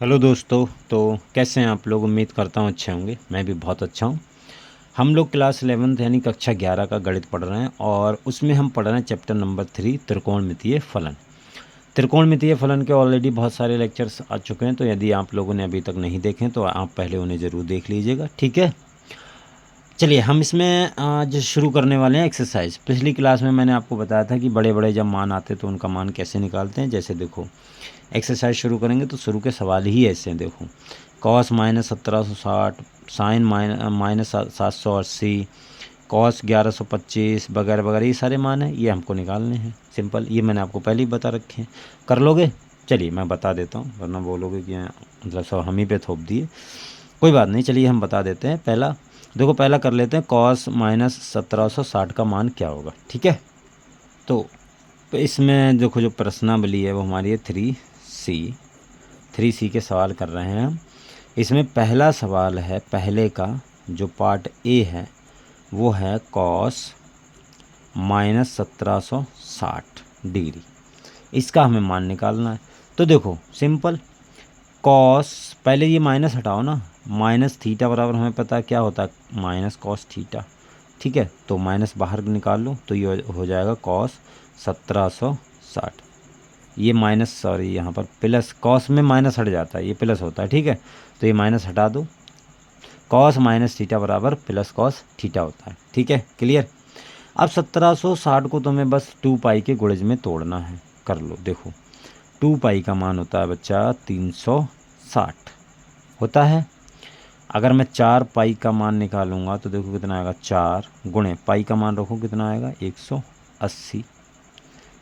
Hello दोस्तों। तो कैसे हैं आप लोग? उम्मीद करता हूँ अच्छे होंगे। मैं भी बहुत अच्छा हूँ। हम लोग क्लास 11th यानी कक्षा 11 का गणित पढ़ रहे हैं और उसमें हम पढ़ रहे हैं चैप्टर नंबर 3 त्रिकोणमितीय फलन। त्रिकोणमितीय फलन के ऑलरेडी बहुत सारे लेक्चर्स आ चुके हैं, तो यदि आप लोगों ने अभी तक नहीं देखे तो आप पहले उन्हें ज़रूर देख लीजिएगा, ठीक है। चलिए हम इसमें आज शुरू करने वाले हैं एक्सरसाइज। पिछली क्लास में मैंने आपको बताया था कि बड़े बड़े जब मान आते तो उनका मान कैसे निकालते हैं। जैसे देखो, एक्सरसाइज शुरू करेंगे तो शुरू के सवाल ही ऐसे हैं। देखो, cos minus 1760, sine minus 780, cos 1125 वगैरह वगैरह, ये सारे मान हैं, ये हमको निकालने हैं। सिंपल, ये मैंने आपको पहले ही बता रखे हैं। कर लोगे? चलिए मैं बता देता हूँ, वरना बोलोगे कि मतलब सब हम ही पे थोप दिए। कोई बात नहीं, चलिए हम बता देते हैं। पहला देखो, पहला कर लेते हैं, कॉस माइनस 1760 का मान क्या होगा, ठीक है। तो इसमें देखो, जो प्रश्नावली है वो हमारी है 3C के सवाल कर रहे हैं हम। इसमें पहला सवाल है, पहले का जो पार्ट ए है वो है कॉस माइनस 1760 डिग्री, इसका हमें मान निकालना है। तो देखो सिंपल, कॉस, पहले ये माइनस हटाओ ना, माइनस थीटा बराबर हमें पता है क्या होता है, माइनस कॉस थीटा, ठीक है। तो माइनस बाहर निकाल लो तो ये हो जाएगा कॉस 1760। ये माइनस, सॉरी यहाँ पर प्लस, कॉस में माइनस हट जाता है, ये प्लस होता है, ठीक है। तो ये माइनस हटा दो, कॉस माइनस थीटा बराबर प्लस कॉस थीटा होता है, ठीक है, क्लियर। अब 1760 को तुम्हें बस 2 पाई के गुणज में तोड़ना है। कर लो, देखो 2 पाई का मान होता है बच्चा 360 होता है। अगर मैं 4 पाई का मान निकालूंगा तो देखो कितना आएगा, 4 गुणे पाई का मान रखो कितना आएगा, 180,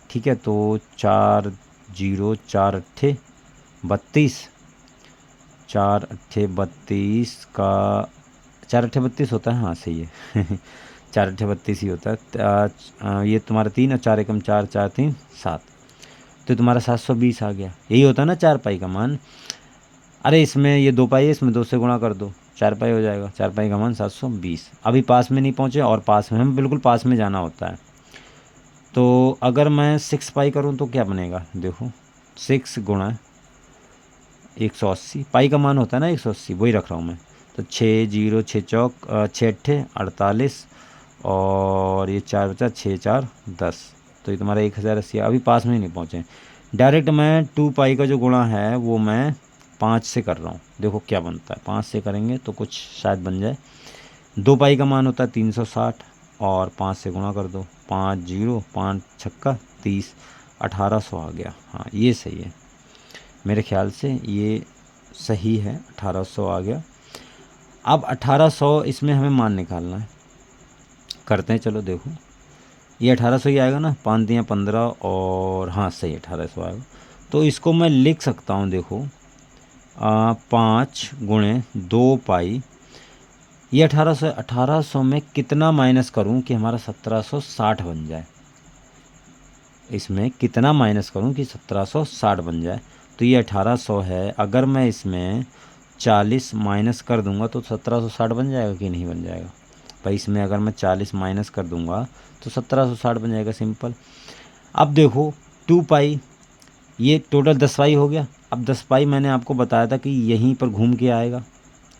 ठीक है। तो 4 जीरो 4 अट्ठे 32, 4 अट्ठे 32 का 4 अट्ठे 32 होता है, हाँ सही है 4 अट्ठे 32 ही होता है। ये तुम्हारा 3 और 4 एकम 4, 4 3 7, तो तुम्हारा 720 आ गया। यही होता है ना 4 पाई का मान। अरे इसमें ये 2 पाई है, इसमें 2 से गुणा कर दो, 4 पाई हो जाएगा। 4 पाई का मान 720। अभी पास में नहीं पहुँचे, और पास में, हमें बिल्कुल पास में जाना होता है। तो अगर मैं 6 पाई करूँ तो क्या बनेगा, देखो 6 गुणा 180, पाई का मान होता है ना 180, वही रख रहा हूँ मैं। तो 6 जीरो 6 चौक 6 अट्ठे 48, और ये 4 बचा, 6 4 10, तो ये तुम्हारा 1080। अभी पास में ही नहीं पहुँचे। डायरेक्ट मैं 2 पाई का जो गुणा है वो मैं 5 से कर रहा हूँ। देखो क्या बनता है, 5 से करेंगे तो कुछ शायद बन जाए। 2 पाई का मान होता है 360, और 5 से गुणा कर दो, 5 जीरो 5 छक्का 30, 1800 आ गया। हाँ ये सही है, मेरे ख्याल से ये सही है, 1800 आ गया। अब 1800 इसमें हमें मान निकालना है, करते हैं। चलो देखो, ये 1800 ही आएगा ना, 5 दिया 15, और हाँ सही 1800 आएगा। तो इसको मैं लिख सकता हूँ, देखो 5 गुणे 2 पाई, ये 1800 में कितना माइनस करूँ कि हमारा 1760 बन जाए। इसमें कितना माइनस करूँ कि 1760 बन जाए। तो ये 1800 है, अगर मैं इसमें 40 माइनस कर दूंगा तो 1760 बन जाएगा कि नहीं बन जाएगा भाई। इसमें अगर मैं 40 माइनस कर दूंगा तो 1760 बन जाएगा, सिंपल। अब देखो 2 पाई, ये टोटल 10 पाई हो गया। अब 10 पाई मैंने आपको बताया था कि यहीं पर घूम के आएगा,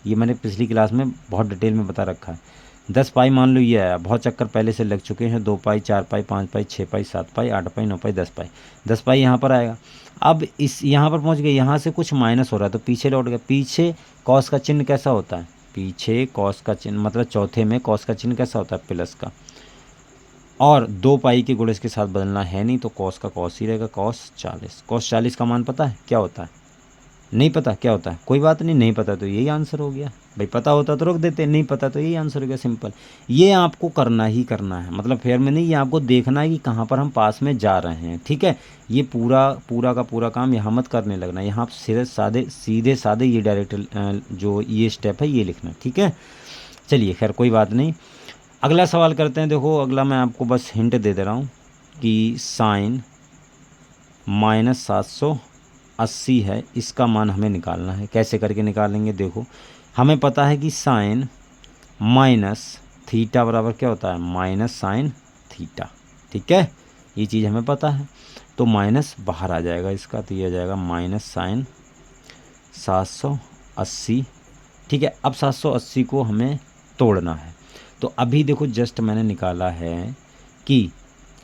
ये मैंने पिछली क्लास में बहुत डिटेल में बता रखा है। 10 पाई मान लो ये आया, बहुत चक्कर पहले से लग चुके हैं। 2 पाई 4 पाई 5 पाई 6 पाई 7 पाई 8 पाई 9 पाई 10 पाई, 10 पाई यहाँ पर आएगा। अब इस यहाँ पर पहुँच गए, यहाँ से कुछ माइनस हो रहा है तो पीछे लौट गया। पीछे कॉस का चिन्ह कैसा होता है, पीछे कॉस का चिन्ह मतलब चौथे में कॉस का चिन्ह कैसा होता है, प्लस का। और 2 पाई के गुणज के साथ बदलना है नहीं, तो कॉस का कॉस ही रहेगा, कॉस 40। कॉस 40 का मान पता है क्या होता है? नहीं पता क्या होता है? कोई बात नहीं, नहीं पता तो यही आंसर हो गया भाई। पता होता तो रोक देते, नहीं पता तो यही आंसर हो गया, सिंपल। ये आपको करना ही करना है, मतलब फेयर में नहीं, ये आपको देखना है कि कहाँ पर हम पास में जा रहे हैं, ठीक है। ये पूरा पूरा का पूरा काम यहाँ मत करने लगना, यहाँ सीधे सादे ये डायरेक्ट जो ये स्टेप है ये लिखना, ठीक है। चलिए खैर कोई बात नहीं, अगला सवाल करते हैं। देखो अगला मैं आपको बस हिंट दे रहा हूँ कि साइन माइनस 780 है, इसका मान हमें निकालना है। कैसे करके निकालेंगे, देखो हमें पता है कि साइन माइनस थीटा बराबर क्या होता है, माइनस साइन थीटा, ठीक है, ये चीज़ हमें पता है। तो माइनस बाहर आ जाएगा इसका, तो ये आ जाएगा माइनस साइन 780, ठीक है। अब 780 को हमें तोड़ना है, तो अभी देखो जस्ट मैंने निकाला है कि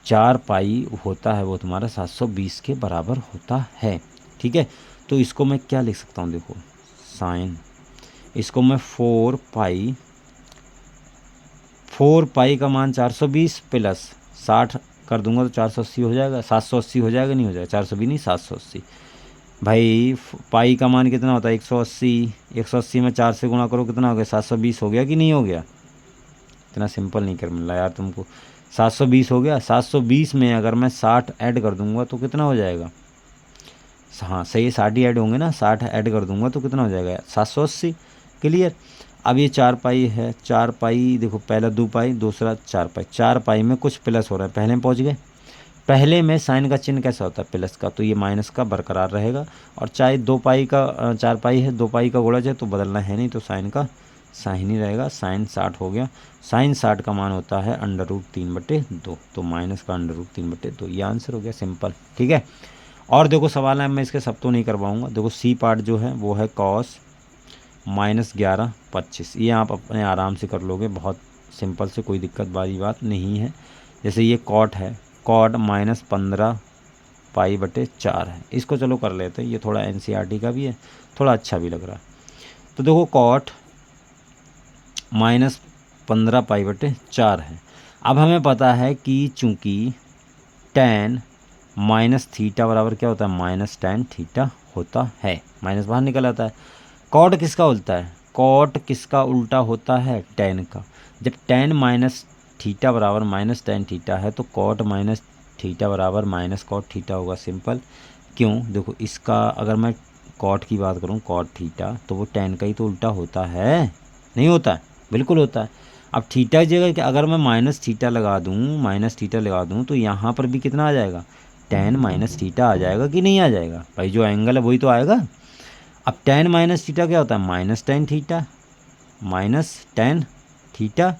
4 पाई होता है वो तुम्हारा 720 के बराबर होता है, ठीक है। तो इसको मैं क्या लिख सकता हूँ, देखो साइन, इसको मैं 4 पाई का मान 420 प्लस 60 कर दूंगा तो 480 हो जाएगा, 780 हो जाएगा, नहीं हो जाएगा, 420 नहीं 780। भाई पाई का मान कितना होता है 180, 180 में 4 से गुणा करो कितना हो गया 720 हो गया कि नहीं हो गया। इतना सिंपल नहीं कर मिल रहा यार तुमको। 720 हो गया, 720 में अगर मैं 60 ऐड कर दूंगा तो कितना हो जाएगा, हाँ सही है 60 ही ऐड होंगे ना, 60 ऐड कर दूंगा तो कितना हो जाएगा 780। क्लियर। अब ये 4 पाई है, 4 पाई देखो पहला 2 पाई दूसरा 4 पाई, 4 पाई में कुछ प्लस हो रहा है, पहले में पहुँच गए। पहले में साइन का चिन्ह कैसा होता है प्लस का, तो ये माइनस का बरकरार रहेगा। और चाहे 2 पाई का 4 पाई है, 2 पाई का गुणज है तो बदलना है नहीं, तो साइन का साइन ही रहेगा। साइन 60 हो गया, साइन 60 का मान होता है √3/2, तो माइनस का √3/2, ये आंसर हो गया, सिंपल, ठीक है। और देखो सवाल है, मैं इसके सब तो नहीं करवाऊँगा। देखो सी पार्ट जो है वो है cos -11/25, ये आप अपने आराम से कर लोगे, बहुत सिंपल से, कोई दिक्कत वाली बात नहीं है। जैसे ये कॉट है, कॉट -15 पाई/4 है, इसको चलो कर लेते हैं, ये थोड़ा एनसीईआरटी का भी है, थोड़ा अच्छा भी लग रहा है। तो देखो कॉट -15 पाई/4 है। अब हमें पता है कि चूंकि tan माइनस थीटा बराबर क्या होता है -tan थीटा होता है, माइनस बाहर निकल आता है। कॉट किसका उल्टा है, कॉट किसका उल्टा होता है tan का। जब tan माइनस थीटा बराबर -tan थीटा है तो कॉट माइनस थीटा बराबर -cot थीटा होगा, सिंपल। क्यों, देखो इसका अगर मैं कॉट की बात करूं cot थीटा, तो वो tan का ही तो उल्टा होता है, नहीं होता है, बिल्कुल होता है। अब थीटा की जगह कि अगर मैं माइनस थीटा लगा दूं तो यहाँ पर भी कितना आ जाएगा tan माइनस थीटा आ जाएगा कि नहीं आ जाएगा, भाई जो एंगल है वही तो आएगा। अब tan माइनस थीटा क्या होता है -tan थीटा,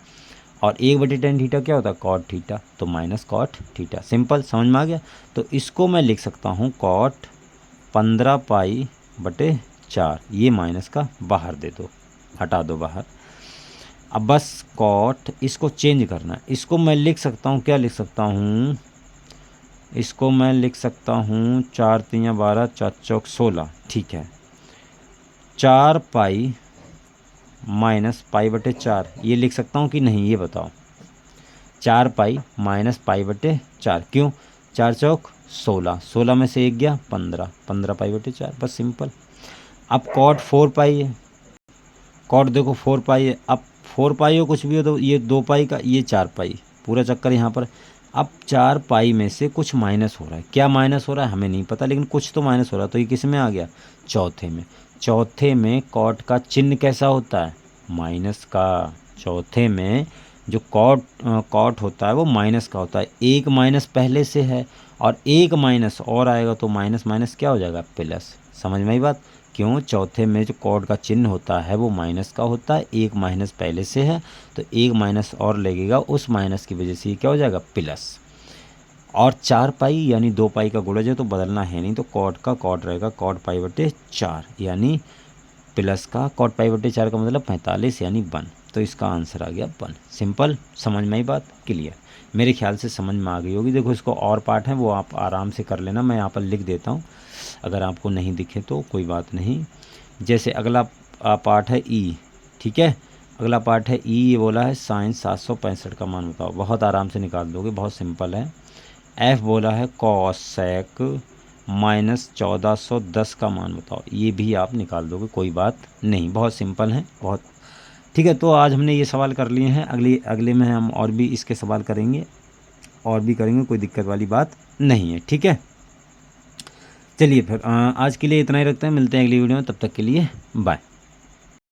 और 1/tan थीटा क्या होता है cot थीटा, तो -cot थीटा, सिंपल, समझ में आ गया। तो इसको मैं लिख सकता हूँ cot 15 पाई/4, ये माइनस का बाहर दे दो, हटा दो बाहर। अब बस cot, इसको चेंज करना है, इसको मैं लिख सकता हूँ, क्या लिख सकता हूँ, इसको मैं लिख सकता हूँ 4 3 12 4 चौक 16, ठीक है। 4 पाई -पाई/4 ये लिख सकता हूँ कि नहीं, ये बताओ। 4 पाई -पाई/4, क्यों, 4 चौक 16, 16 में से 1 गया 15, 15 पाई/4, बस सिंपल। अब कॉट 4 पाई है, कॉट देखो 4 पाई है, अब 4 पाई हो कुछ भी हो तो ये 2 पाई का, ये 4 पाई, पूरा चक्कर यहाँ पर। अब 4 पाई में से कुछ माइनस हो रहा है, क्या माइनस हो रहा है हमें नहीं पता, लेकिन कुछ तो माइनस हो रहा है, तो ये किस में आ गया, चौथे में। चौथे में कॉट का चिन्ह कैसा होता है, माइनस का। चौथे में जो कॉट होता है वो माइनस का होता है, एक माइनस पहले से है और एक माइनस और आएगा तो माइनस माइनस क्या हो जाएगा प्लस, समझ में आई बात। क्यों, चौथे में जो कॉट का चिन्ह होता है वो माइनस का होता है, एक माइनस पहले से है तो एक माइनस और लगेगा, उस माइनस की वजह से ये क्या हो जाएगा प्लस। और 4 पाई यानी 2 पाई का गुणज है तो बदलना है नहीं, तो कॉट का कॉट रहेगा cot पाई/4, यानी प्लस का cot पाई/4 का मतलब 45 यानी 1, तो इसका आंसर आ गया 1, सिंपल, समझ में आई बात, क्लियर। मेरे ख्याल से समझ में आ गई होगी। देखो इसको और पार्ट है वो आप आराम से कर लेना, मैं यहाँ पर लिख देता हूँ, अगर आपको नहीं दिखे तो कोई बात नहीं। जैसे अगला पार्ट है ई, ठीक है, अगला पार्ट है ई, ये बोला है साइन 765 का मान बताओ, बहुत आराम से निकाल दोगे, बहुत सिंपल है। एफ बोला है कॉसेक -1410 का मान बताओ, ये भी आप निकाल दोगे, कोई बात नहीं, बहुत सिंपल है, बहुत ठीक है। तो आज हमने ये सवाल कर लिए हैं, अगले में हम और भी इसके सवाल करेंगे, और भी करेंगे, कोई दिक्कत वाली बात नहीं है, ठीक है। चलिए फिर आज के लिए इतना ही रखते हैं, मिलते हैं अगली वीडियो में, तब तक के लिए बाय।